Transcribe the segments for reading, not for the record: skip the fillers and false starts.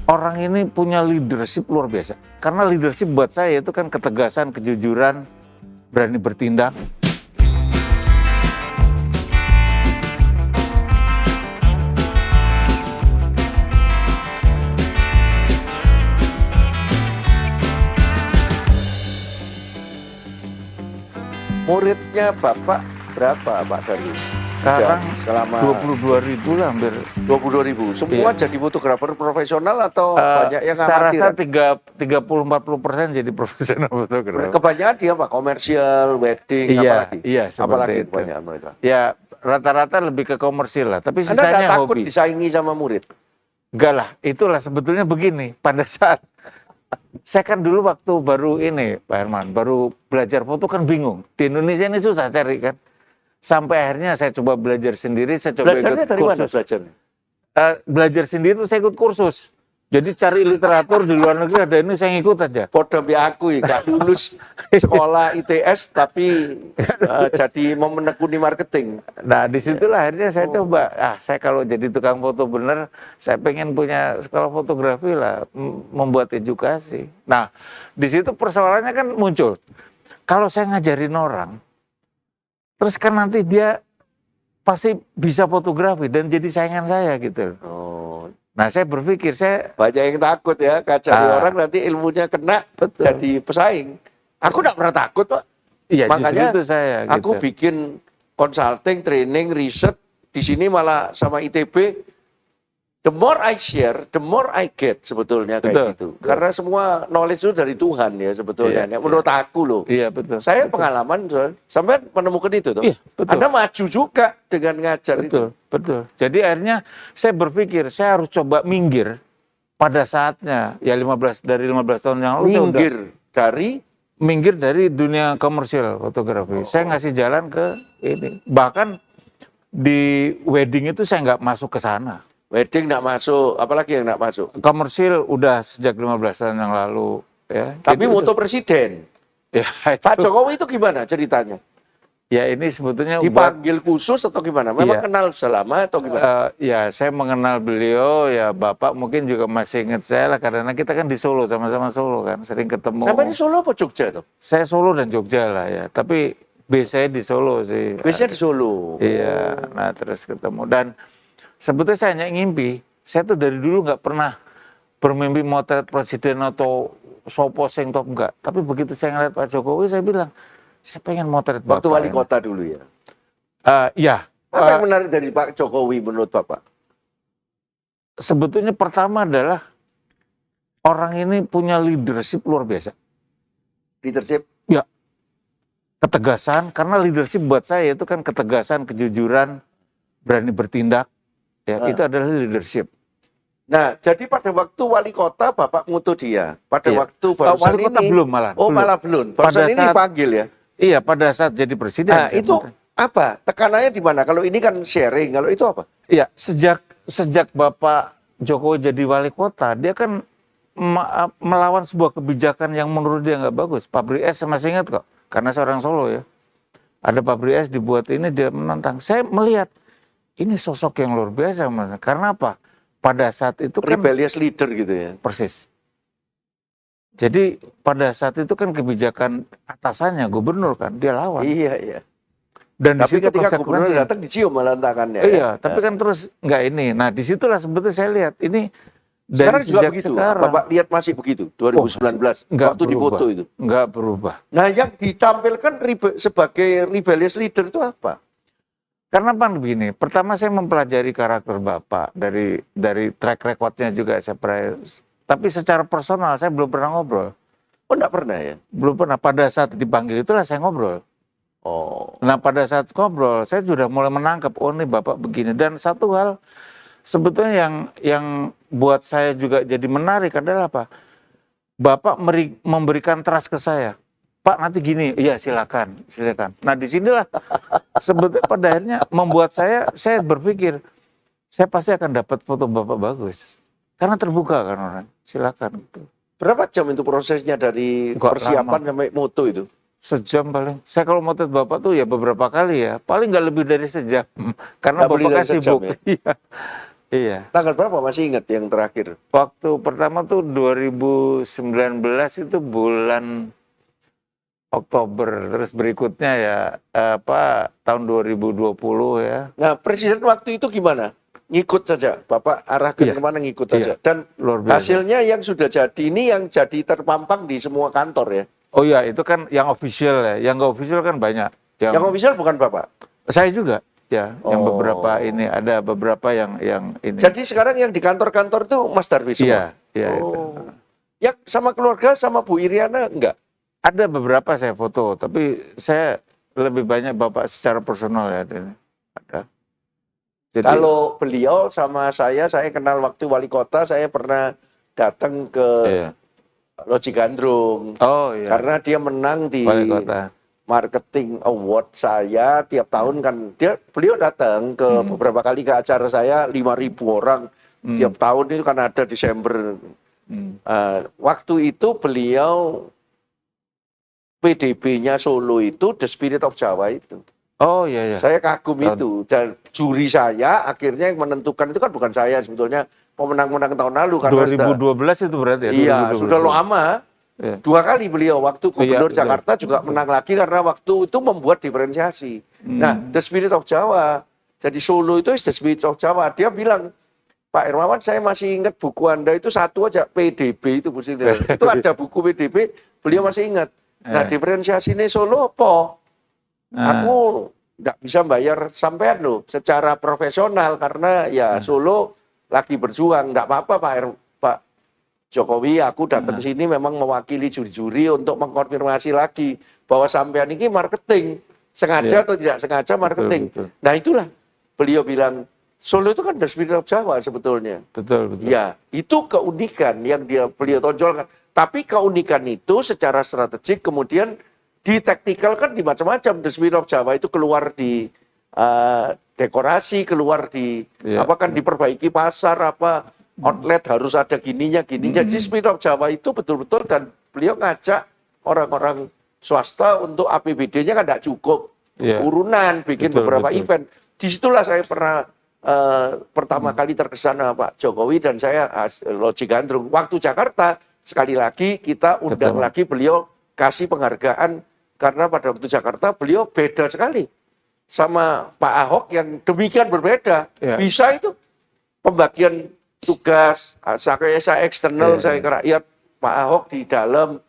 orang ini punya leadership luar biasa. Karena leadership buat saya itu kan ketegasan, kejujuran, berani bertindak. Muridnya Bapak berapa, Pak Darius? Sekarang selama 22.000 lah hampir. 22.000. Semua Iya. jadi fotografer profesional atau banyak yang Saya rasa amatiran? 30-40% jadi profesional fotografer. Kebanyakan dia apa? Komersial, wedding, Iya, apalagi? iya, seperti Apalagi itu. kebanyakan mereka? Ya rata-rata lebih ke komersil lah, tapi Anda nggak sisanya takut hobi. disaingi sama murid? Enggak lah, itulah sebetulnya begini. Pada saat saya kan dulu waktu baru ini, Pak Herman, baru belajar foto kan bingung. Di Indonesia ini susah cari kan. Sampai akhirnya saya coba belajar sendiri, saya coba Belajarnya ikut dari mana kursus. belajarnya? Belajar sendiri tuh saya ikut kursus. Jadi cari literatur di luar negeri ada ini saya ngikut aja. Podo aku gak lulus sekolah ITS tapi jadi mau menekuni marketing. Nah disitulah akhirnya saya coba, saya kalau jadi tukang foto bener, saya pengen punya sekolah fotografi lah, membuat edukasi. Nah di situ persoalannya kan muncul, kalau saya ngajarin orang, terus kan nanti dia pasti bisa fotografi dan jadi saingan saya gitu. Oh, Nah saya berpikir, banyak yang takut ya, ngajari orang nanti ilmunya kena Betul. jadi pesaing. Aku nggak pernah takut, Pak. Iya Makanya justru itu saya aku gitu. bikin consulting, training, riset di sini malah sama ITB. The more I share, the more I get sebetulnya kayak Betul, gitu. betul. Karena semua knowledge itu dari Tuhan ya sebetulnya. Iya, Menurut aku loh. Iya betul. Saya pengalaman, sampai menemukan itu tuh. Iya, betul. Anda maju juga dengan ngajar Betul, itu. betul. Jadi akhirnya saya berpikir saya harus coba minggir pada saatnya. Ya 15 tahun yang lalu saya udah Minggir dari dari dunia komersial fotografi. Saya ngasih jalan ke ini. Bahkan di wedding itu saya nggak masuk ke sana. wedding nggak masuk, apalagi yang nggak masuk. Komersil udah sejak 15 tahun yang lalu ya. Tapi Jadi moto presiden. ya, Pak itu. Jokowi itu gimana ceritanya? Ya ini sebetulnya buat Dipanggil khusus atau gimana? Memang Iya. kenal selama atau gimana? ya saya mengenal beliau, ya Bapak mungkin juga masih ingat saya lah karena kita kan di Solo, sama-sama Solo kan, sering ketemu. Sampai di Solo apa Jogja tuh? Saya Solo dan Jogja lah ya, tapi biasanya di Solo sih. Biasanya di Solo. Iya, nah terus ketemu dan sebetulnya saya hanya ngimpi, saya tuh dari dulu nggak pernah bermimpi motret presiden atau sopo sing top enggak. Tapi begitu saya ngeliat Pak Jokowi, saya bilang, saya pengen motret Bapak. Waktu wali ini. kota dulu ya. Ya. Apa yang menarik dari Pak Jokowi menurut Bapak? Sebetulnya pertama adalah orang ini punya leadership luar biasa. Leadership? Ya, ketegasan, karena leadership buat saya itu kan ketegasan, kejujuran, berani bertindak. Ya, itu adalah leadership. Nah, jadi pada waktu wali kota Bapak mutu dia. Pada Iya. waktu barusan Wali kota ini. belum malah. Oh, belum. malah belum. Pada Barusan ini saat- dipanggil ya. Iya, pada saat jadi presiden. Nah, saya itu minta. apa? Tekanannya di mana? Kalau ini kan sharing, kalau itu apa? Iya, sejak Bapak Jokowi jadi wali kota, dia kan melawan sebuah kebijakan yang menurut dia nggak bagus. Pabrik es, saya masih ingat kok, karena seorang Solo ya. Ada pabrik es dibuat ini, dia menentang. Saya melihat ini sosok yang luar biasa, Mas. Karena apa? Pada saat itu kan Rebellious leader gitu ya. persis. Jadi pada saat itu kan kebijakan atasannya gubernur kan, dia lawan. Iya, iya. Dan di Tapi situ ketika gubernur konsekuensinya. datang dicium malah tangannya. Iya, tapi kan terus nggak ini. Nah, disitulah sebetulnya saya lihat ini dari Sekarang juga sejak begitu. sekarang Bapak lihat masih begitu 2019 nggak waktu berubah. dipoto itu. Nggak berubah. Nah, yang ditampilkan sebagai rebellious leader itu apa? Karena apa begini? Pertama saya mempelajari karakter Bapak dari track recordnya juga saya pernah. Tapi secara personal saya belum pernah ngobrol. Oh, enggak pernah ya? Belum pernah. Pada saat dipanggil itulah saya ngobrol. Oh. Nah pada saat ngobrol saya sudah mulai menangkap, oh ini Bapak begini. Dan satu hal sebetulnya yang buat saya juga jadi menarik adalah apa? Bapak memberikan trust ke saya. Pak nanti gini, iya silakan. Nah disinilah sebetulnya pada akhirnya membuat saya berpikir, saya pasti akan dapat foto Bapak bagus. Karena terbuka kan orang, silakan. Gitu. Berapa jam itu prosesnya dari Nggak persiapan lama. sampai moto itu? Sejam paling. Saya kalau motret Bapak tuh ya beberapa kali ya. Paling nggak lebih dari sejam. Karena Nggak lebih Bapak kan dari sejam sibuk. ya? Iya. Iya. Tanggal berapa masih ingat yang terakhir? Waktu pertama tuh 2019 itu bulan Oktober, terus berikutnya ya tahun 2020 ya. Nah, presiden waktu itu gimana? Ngikut saja, Bapak arahkan Iya, kemana ngikut iya, saja. Dan luar biasa. hasilnya yang sudah jadi ini yang jadi terpampang di semua kantor ya. Oh iya, itu kan yang official ya. Yang nggak official kan banyak. Yang official bukan Bapak. Saya juga ya, yang Oh. beberapa ini ada beberapa yang ini. Jadi sekarang yang di kantor-kantor itu Mas Darwi semua. Iya, iya itu. Oh. Ya sama keluarga sama Bu Iriana enggak? Ada beberapa saya foto, tapi saya lebih banyak Bapak secara personal ya. Ada. Jadi, Kalau beliau sama saya kenal waktu wali kota, saya pernah datang ke iya. Loji Gandrung. Oh iya. Karena dia menang di Wali kota. marketing award saya tiap tahun kan beliau datang ke beberapa kali ke acara saya 5.000 orang tiap tahun itu kan ada Desember. Waktu itu beliau PDB-nya Solo itu The Spirit of Jawa itu. Oh iya iya. Saya kagum itu. Dan juri saya akhirnya yang menentukan itu kan bukan saya sebetulnya pemenang-pemenang tahun lalu karena 2012 itu berarti ya? Iya, 2012. sudah lama. Iya. 2 kali beliau waktu gubernur betul. Jakarta juga menang lagi karena waktu itu membuat diferensiasi. Nah, The Spirit of Jawa. Jadi Solo itu The Spirit of Jawa. Dia bilang, Pak Hermawan, saya masih ingat buku Anda itu satu aja, PDB itu Bu Sri. Itu ada buku PDB, beliau masih ingat. Nah, diferensiasi ini Solo apa? Aku nggak bisa bayar sampean loh secara profesional karena ya Solo lagi berjuang. Nggak apa-apa Pak Jokowi, aku datang sini memang mewakili juri-juri untuk mengkonfirmasi lagi bahwa sampean ini marketing. Sengaja atau tidak sengaja marketing. Betul. Nah itulah beliau bilang, Solo itu kan The Spirit of Jawa sebetulnya. Betul. Ya, itu keunikan yang beliau tonjolkan. Tapi keunikan itu secara strategik kemudian ditaktikalkan di macam-macam. The Spirit of Jawa itu keluar di dekorasi, keluar di kan diperbaiki pasar outlet harus ada gininya. Jadi Spirit of Jawa itu betul-betul dan beliau ngajak orang-orang swasta untuk APBD-nya kan tidak cukup. Urunan bikin beberapa event. Disitulah saya pernah pertama kali terkesan sama Pak Jokowi dan saya Loji Gandrung. Waktu Jakarta sekali lagi kita undang lagi beliau kasih penghargaan karena pada waktu Jakarta beliau beda sekali sama Pak Ahok yang demikian berbeda. Bisa itu pembagian tugas saya eksternal saya ke rakyat, Pak Ahok di dalam.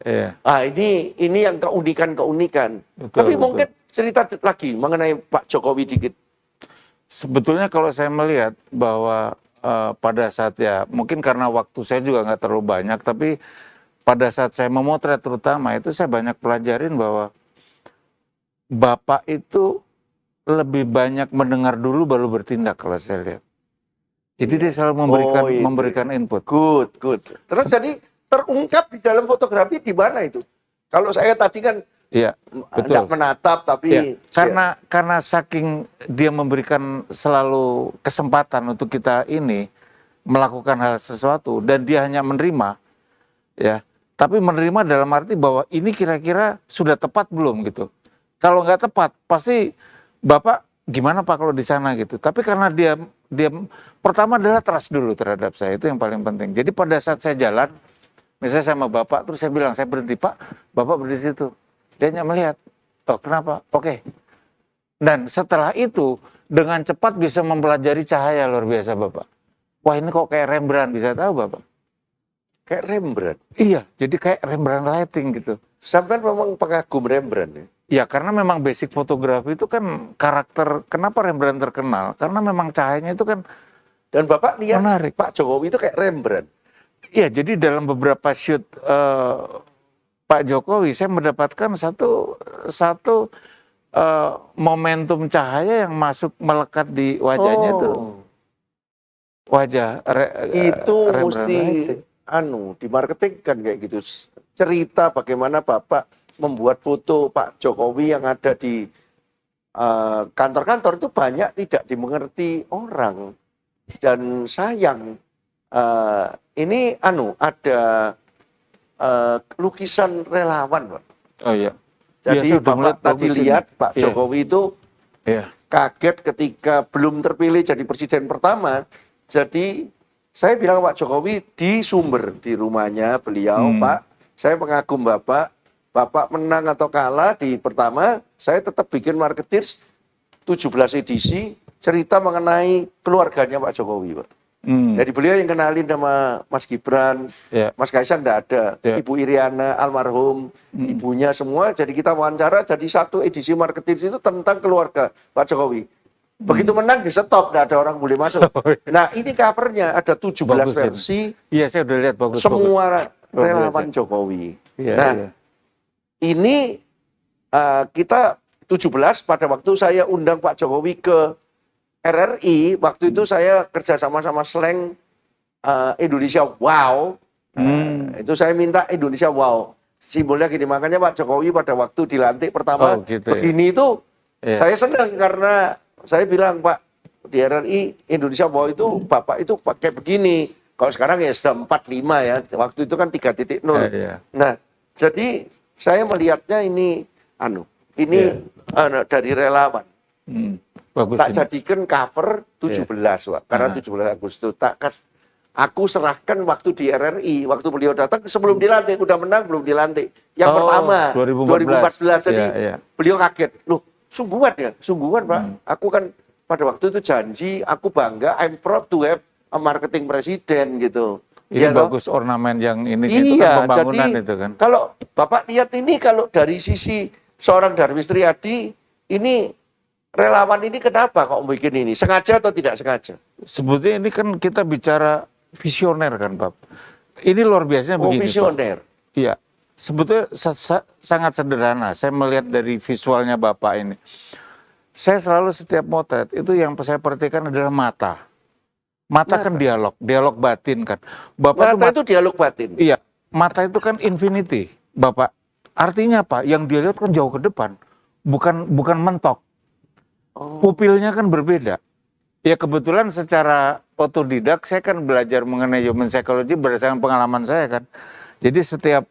Ini yang keunikan. Tapi mungkin cerita lagi mengenai Pak Jokowi dikit. Sebetulnya kalau saya melihat bahwa pada saat mungkin karena waktu saya juga nggak terlalu banyak, tapi pada saat saya memotret terutama itu saya banyak pelajarin bahwa Bapak itu lebih banyak mendengar dulu baru bertindak kalau saya lihat. Jadi dia selalu memberikan input. Good. Terus jadi terungkap di dalam fotografi di mana itu? Kalau saya tadi kan tidak menatap tapi karena saking dia memberikan selalu kesempatan untuk kita ini melakukan hal sesuatu dan dia hanya menerima tapi menerima dalam arti bahwa ini kira-kira sudah tepat belum gitu. Kalau nggak tepat pasti Bapak gimana Pak kalau di sana gitu. Tapi karena dia pertama adalah trust dulu terhadap saya, itu yang paling penting. Jadi pada saat saya jalan misalnya sama Bapak terus saya bilang saya berhenti, Pak Bapak berdiri situ. Dia hanya melihat, oh kenapa? Oke. Dan setelah itu dengan cepat bisa mempelajari cahaya luar biasa Bapak. Wah ini kok kayak Rembrandt, bisa tahu Bapak? Kayak Rembrandt? Iya, jadi kayak Rembrandt lighting gitu. Sampai memang pengagum Rembrandt ya? Ya karena memang basic fotografi itu kan karakter, kenapa Rembrandt terkenal? Karena memang cahayanya itu kan dan Bapak lihat menarik. Pak Jokowi itu kayak Rembrandt? Iya, jadi dalam beberapa shoot Pak Jokowi, saya mendapatkan satu momentum cahaya yang masuk melekat di wajahnya itu. Wajah itu mesti dimarketingkan kayak gitu. Cerita bagaimana Bapak membuat foto Pak Jokowi yang ada di kantor-kantor itu banyak tidak dimengerti orang. Dan sayang ini ada lukisan relawan, Pak. Oh iya. Jadi Bapak tadi lihat Pak Jokowi itu kaget ketika belum terpilih jadi presiden pertama, Jadi saya bilang Pak Jokowi di Sumber, di rumahnya beliau, Pak, saya pengagum Bapak. Bapak menang atau kalah di pertama, saya tetap bikin marketeers 17 edisi cerita mengenai keluarganya Pak Jokowi, Pak. Jadi beliau yang kenalin sama Mas Gibran, Mas Kaisang enggak ada, Ibu Iriana almarhum, ibunya semua. Jadi kita wawancara, jadi satu edisi marketeers itu tentang keluarga Pak Jokowi. Begitu menang di stop, enggak ada orang boleh masuk. Nah ini covernya ada 17 Bagus, versi. Iya, saya udah lihat bagus. Semua relawan Jokowi. Nah, ini kita 17 pada waktu saya undang Pak Jokowi ke RRI, waktu itu saya kerja sama Slang Indonesia Wow. Itu saya minta Indonesia Wow. Simbolnya gini, makanya Pak Jokowi pada waktu dilantik pertama begini itu saya senang karena saya bilang Pak di RRI Indonesia Wow itu Bapak itu pakai begini. Kalau sekarang ya sudah 45 ya. Waktu itu kan 3.0. Nah, jadi saya melihatnya ini dari relawan. Bagus Tak ini. jadikan cover 17, Pak. Karena 17 Agustus aku serahkan waktu di RRI, waktu beliau datang sebelum dilantik, udah menang belum dilantik. Yang pertama 2014. Jadi beliau kaget. Loh, sungguhan ya? Sungguhan, Pak. Aku kan pada waktu itu janji, aku bangga, I'm proud to have a marketing presiden gitu. Ini bagus ornamen yang ini itu Iya, kan pembangunan jadi itu kan. kalau Bapak lihat ini kalau dari sisi seorang Darwis Triadi, ini relawan ini kenapa kok bikin ini? Sengaja atau tidak sengaja? Sebetulnya ini kan kita bicara visioner kan, Pak. Ini luar biasanya begini, visioner. Pak. Iya. Sebetulnya sangat sederhana. Saya melihat dari visualnya Bapak ini. Saya selalu setiap motret itu yang saya perhatikan adalah mata. Mata kan dialog batin kan. Bapak mata itu dialog batin. Iya, mata itu kan infinity, Bapak. Artinya apa? Yang dia lihat kan jauh ke depan, bukan mentok. Pupilnya kan berbeda. Ya kebetulan secara otodidak saya kan belajar mengenai human psychology berdasarkan pengalaman saya kan. Jadi setiap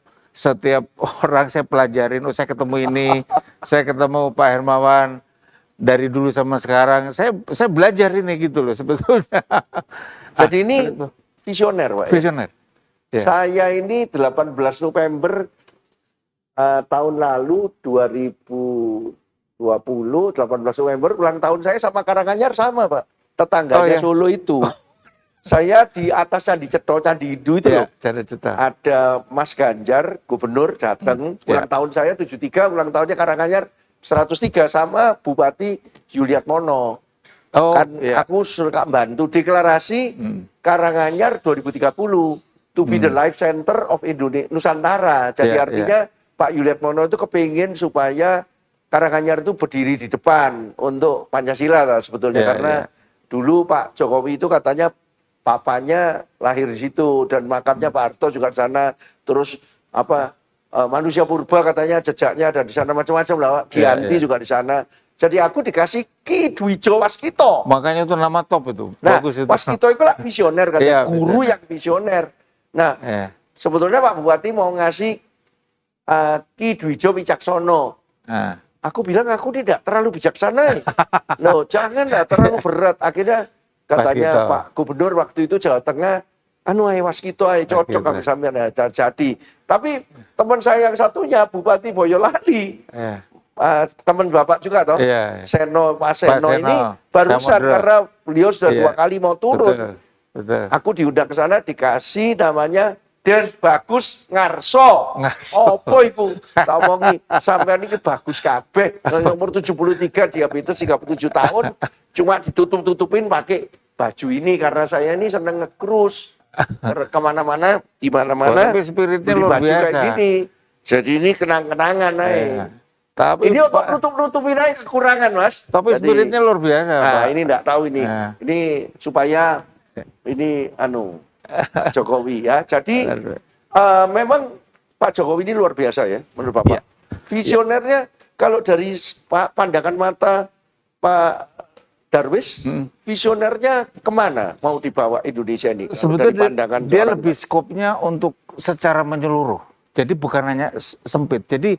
orang saya pelajarin, saya ketemu ini, saya ketemu Pak Hermawan. Dari dulu sama sekarang, saya belajar ini gitu loh sebetulnya. Jadi ini visioner, Pak. Visioner. Ya? Saya ini 18 November tahun lalu 2020, 18 November ulang tahun saya sama Karanganyar sama, Pak. Tetangganya Solo itu. Saya di atas Candi Cetho, Candi Hindu itu loh. Ada Mas Ganjar, gubernur datang, ulang tahun saya 73, ulang tahunnya Karanganyar 103 sama Bupati Yuliatmono. Aku suka bantu deklarasi Karanganyar 2030 to be the life center of Indonesia Nusantara. Jadi artinya Pak Yuliatmono itu kepingin supaya Karanganyar itu berdiri di depan untuk Pancasila lah sebetulnya karena dulu Pak Jokowi itu katanya papanya lahir di situ dan makamnya Pak Harto juga di sana. Terus manusia purba katanya jejaknya ada di sana macam-macam lah, Giyanti juga di sana. Jadi aku dikasih Ki Dwijo Waskito. Makanya itu nama top itu. Nah, bagus itu. Waskito itu lah visioner katanya, guru yang visioner. Nah, sebetulnya Pak Bupati mau ngasih Ki Dwijo Wicaksono. Aku bilang aku tidak terlalu bijaksana. Loh, janganlah terlalu berat. Akhirnya katanya Pak Gubernur waktu itu Jawa Tengah, Waskito cocok kami sampean jadi. Tapi teman saya yang satunya Bupati Boyolali, teman Bapak juga toh, Pak Seno ini barusan karena beliau sudah 2 kali mau turun. Aku diundang ke sana dikasih namanya Den Bagus Ngarso. Opo iku? Tak omongi sampean iki bagus kabeh. Nomor 73 diabetes 37 tahun cuma ditutup-tutupin pakai baju ini karena saya ini seneng nge-cruise. Kemana-mana, di mana-mana, tapi spiritnya luar biasa. Kayak gini. Jadi ini kenang-kenangan, Tapi ini untuk nutup-nutupin aja kekurangan, Mas. Tapi spiritnya luar biasa. Nah, ini enggak tahu ini. Ini supaya ini Pak Jokowi ya. Jadi memang Pak Jokowi ini luar biasa ya, menurut Bapak. Visionernya kalau dari pandangan mata Pak Darwis, visionernya kemana mau dibawa Indonesia ini? Sebetulnya dia lebih skopnya untuk secara menyeluruh. Jadi bukan hanya sempit. Jadi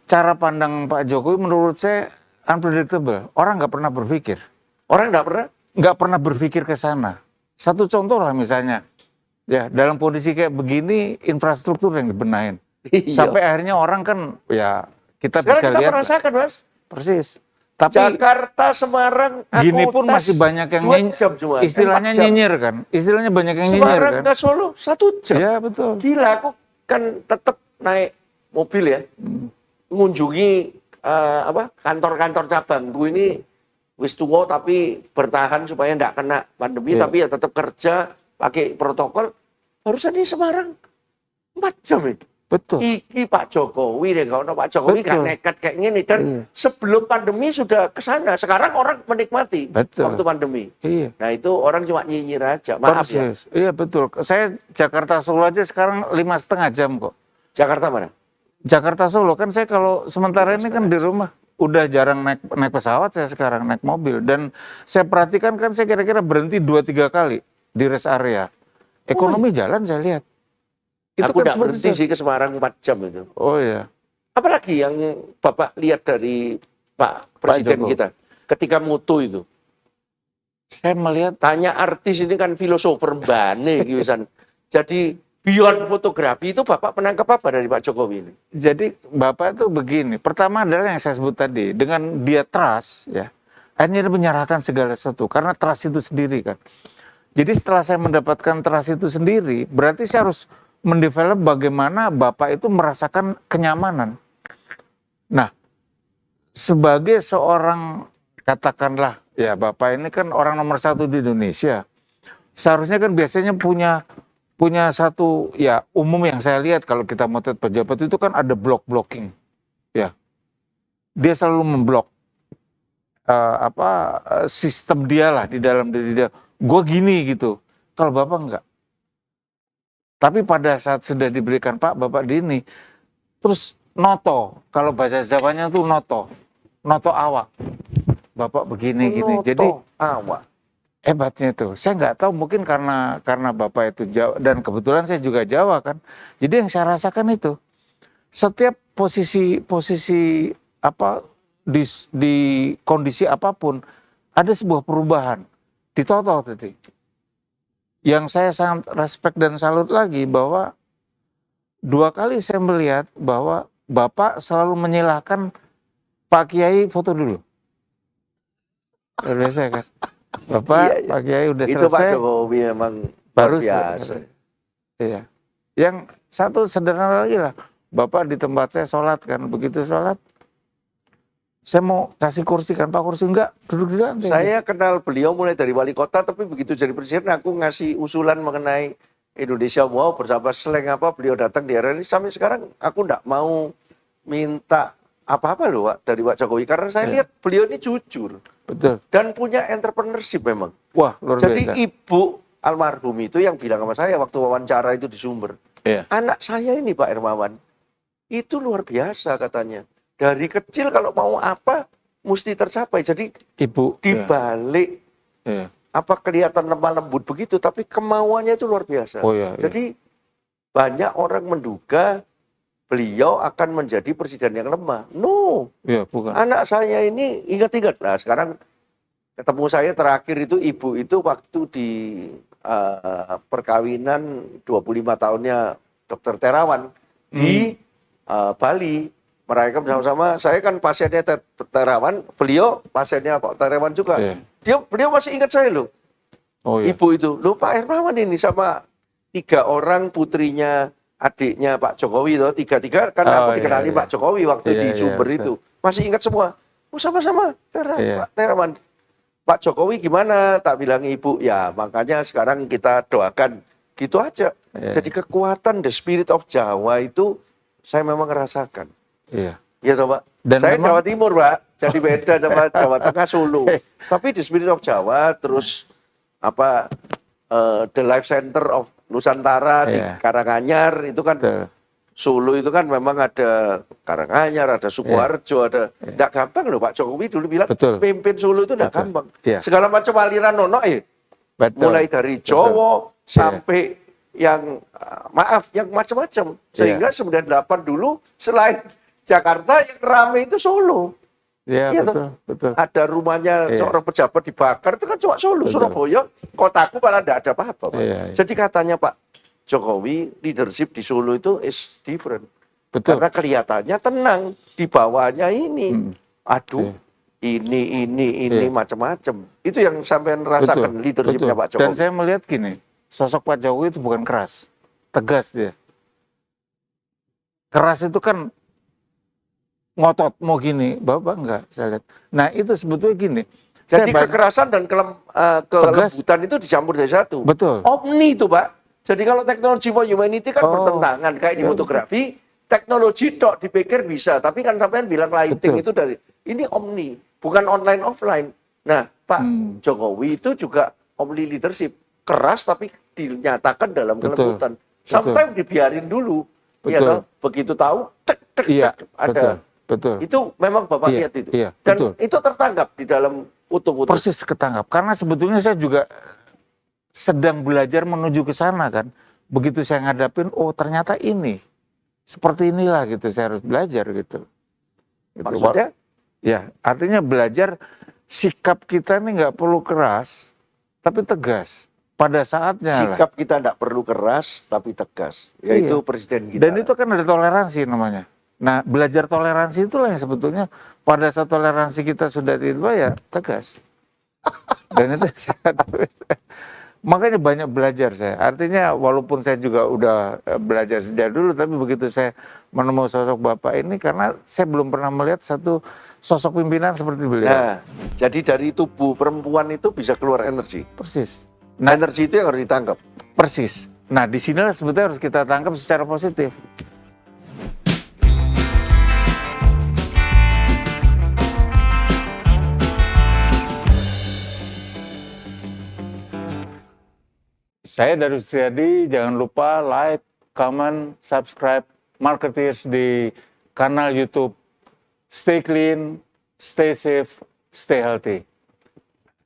cara pandang Pak Jokowi menurut saya unpredictable. Orang nggak pernah berpikir. Orang nggak pernah? Nggak pernah berpikir ke sana. Satu contoh lah misalnya, ya dalam kondisi kayak begini infrastruktur yang dibenahin. Iya. Sampai akhirnya orang kan ya kita Sekarang bisa kita lihat merasakan, Mas. persis. Tapi Jakarta, Semarang, gini aku pun tes masih banyak yang 2 jam cuma, istilahnya 4 jam. nyinyir kan. Istilahnya banyak yang nyinyir Semarang kan. ke Solo 1 jam. Ya betul. Gila, aku kan tetap naik mobil ya, mengunjungi kantor-kantor cabang. Bu ini wis tua tapi bertahan supaya nggak kena pandemi, Iya. tapi ya tetap kerja pakai protokol. Barusan di Semarang 4 jam ini. Betul. Iki Pak Jokowi deh, kalau Pak Jokowi gak Betul. nekat kayak gini. Dan Iya. sebelum pandemi sudah ke sana. Sekarang orang menikmati Betul. waktu pandemi. Iya. Nah itu orang cuma nyinyir aja. Maaf ya. Persis. Iya betul. Saya Jakarta Solo aja sekarang 5,5 jam kok. Jakarta mana? Jakarta Solo kan saya kalau sementara ini kan di rumah udah jarang naik pesawat, saya sekarang naik mobil, dan saya perhatikan kan saya kira-kira berhenti 2-3 kali di rest area. Ekonomi jalan saya lihat. Itu Aku kan nggak seperti berhenti itu. sih ke Semarang 4 jam itu. Oh iya. Apalagi yang Bapak lihat dari Pak Presiden Jokowi. kita ketika mutu itu. Saya melihat Tanya artis ini kan filosofer bane gitu kan. Jadi beyond fotografi itu Bapak menangkap apa dari Pak Jokowi ini? jadi Bapak itu begini. Pertama adalah yang saya sebut tadi, dengan dia trust ya. Akhirnya dia menyerahkan segala sesuatu karena trust itu sendiri kan. Jadi setelah saya mendapatkan trust itu sendiri, berarti saya harus mendevelop bagaimana Bapak itu merasakan kenyamanan. Nah, sebagai seorang katakanlah ya Bapak ini kan orang nomor 1 di Indonesia. Seharusnya kan biasanya punya satu ya umum yang saya lihat kalau kita motret pejabat itu kan ada blocking. Ya. Dia selalu memblok sistem dia lah di dalam diri dia. Gue gini gitu. Kalau Bapak enggak. Tapi pada saat sudah diberikan Pak, Bapak ini, terus noto, kalau bahasa Jawanya tuh noto awak. Bapak begini gini. Jadi awak. hebatnya itu. Saya nggak tahu mungkin karena Bapak itu Jawa dan kebetulan saya juga Jawa kan. Jadi yang saya rasakan itu setiap posisi di kondisi apapun ada sebuah perubahan. Ditoto tadi. Yang saya sangat respect dan salut lagi bahwa 2 kali saya melihat bahwa Bapak selalu menyilahkan Pak Kiai foto dulu. Luar biasa kan. Bapak, Iya. Pak Kiai udah Itu Pak selesai, Jokowi memang baru luar biasa. selesai. Iya. Yang satu sederhana lagi lah. Bapak di tempat saya sholat kan. Begitu sholat, saya mau kasih kursi kan, Pak kursi enggak, duduk di lantai. Saya kenal beliau mulai dari wali kota, tapi begitu jadi presiden aku ngasih usulan mengenai Indonesia Wow bersama slang apa, beliau datang di era ini. Sampai sekarang aku enggak mau minta apa-apa loh Pak, dari Pak Jokowi. Karena saya lihat beliau ini jujur. Betul. Dan punya entrepreneurship memang. Wah, luar Jadi biasa. ibu almarhum itu yang bilang sama saya waktu wawancara itu di Sumber. Iya. Anak saya ini Pak Hermawan, itu luar biasa katanya. Dari kecil kalau mau apa, mesti tercapai. Jadi Ibu. dibalik Iya. apa kelihatan lemah lembut begitu, tapi kemauannya itu luar biasa. Oh iya. Jadi banyak orang menduga beliau akan menjadi presiden yang lemah. No, Iya, bukan. anak saya ini ingat-ingat. Nah sekarang ketemu saya terakhir itu ibu itu waktu di perkawinan 25 tahunnya Dr. Terawan di Bali. Mereka bersama-sama, saya kan pasiennya Terawan, beliau pasiennya Pak Terawan juga. Iya. Beliau masih ingat saya loh. Oh iya. Ibu itu, loh Pak Hermawan ini sama 3 orang putrinya, adiknya Pak Jokowi loh, 3-3 kan Oh, aku dikenali iya. Pak Jokowi waktu Iya, di iya, Sumber betul. itu. Masih ingat semua. Oh sama-sama, Iya. Pak Terawan. Pak Jokowi gimana? Tak bilang ibu, ya makanya sekarang kita doakan. Gitu aja. Iya. Jadi kekuatan the spirit of Jawa itu saya memang merasakan. Iya. Iya toh Pak? Dan Saya memang- Jawa Timur Pak, jadi beda sama Jawa Tengah Solo. Tapi di Spirit of Jawa terus The Life Center of Nusantara di Iya. Karanganyar itu kan Betul. Solo itu kan memang ada Karanganyar, ada Sukoharjo, ada nggak gampang loh Pak Jokowi dulu bilang Betul. pimpin Solo itu nggak Betul. gampang. Iya. Segala macam aliran nono Betul. mulai dari Jawa sampai yang yang macam-macam. Sehingga 98 dulu selain Jakarta yang ramai itu Solo. Iya, Iya betul, betul. Ada rumahnya Iya. seorang pejabat dibakar, itu kan cuma Solo, Betul. Surabaya, kotaku malah tidak ada apa-apa, Pak. Iya, iya. Jadi katanya Pak Jokowi, leadership di Solo itu is different. Betul. Karena kelihatannya tenang, di bawahnya ini, Mm. aduh, Iya. ini Iya. macam-macam. Itu yang sampean rasakan leadershipnya Pak Dan Jokowi. saya melihat gini, sosok Pak Jokowi itu bukan keras, tegas dia. Keras itu kan ngotot mau gini, Bapak enggak, saya lihat. Nah itu sebetulnya gini. Jadi saya kekerasan dan kelembutan itu dicampur jadi satu. Betul. Omni itu Pak. Jadi kalau teknologi for humanity kan bertentangan. Kayak di fotografi, teknologi tok dipikir bisa. Tapi kan sampean bilang lighting itu dari, ini omni. Bukan online offline. Nah Pak Jokowi itu juga omni leadership. Keras tapi dinyatakan dalam kelembutan. Sometimes dibiarin dulu. Ya toh? Begitu tahu, tek, ada. Betul. Itu memang Bapak lihat itu. Iya, Dan betul. itu tertangkap di dalam utuh-utuh. Persis ketangkap. Karena sebetulnya saya juga sedang belajar menuju ke sana kan. Begitu saya ngadapin, oh ternyata ini. Seperti inilah gitu, saya harus belajar gitu. Maksudnya? Ya, artinya belajar sikap kita ini nggak perlu keras, tapi tegas. Pada saatnya lah. Sikap kita tidak perlu keras, tapi tegas. Yaitu Presiden kita. Dan itu kan ada toleransi namanya. Nah, belajar toleransi itulah yang sebetulnya pada saat toleransi kita sudah tiba ya tegas. Dan itu makanya banyak belajar saya. Artinya walaupun saya juga udah belajar sejak dulu, tapi begitu saya menemukan sosok Bapak ini karena saya belum pernah melihat satu sosok pimpinan seperti beliau. Nah, jadi dari tubuh perempuan itu bisa keluar energi. Persis. Nah, energi itu yang harus ditangkap. Persis. Nah, di sinilah sebetulnya harus kita tangkap secara positif. Saya Darus Triadi, jangan lupa like, comment, subscribe Marketeers di kanal YouTube. Stay clean, stay safe, stay healthy.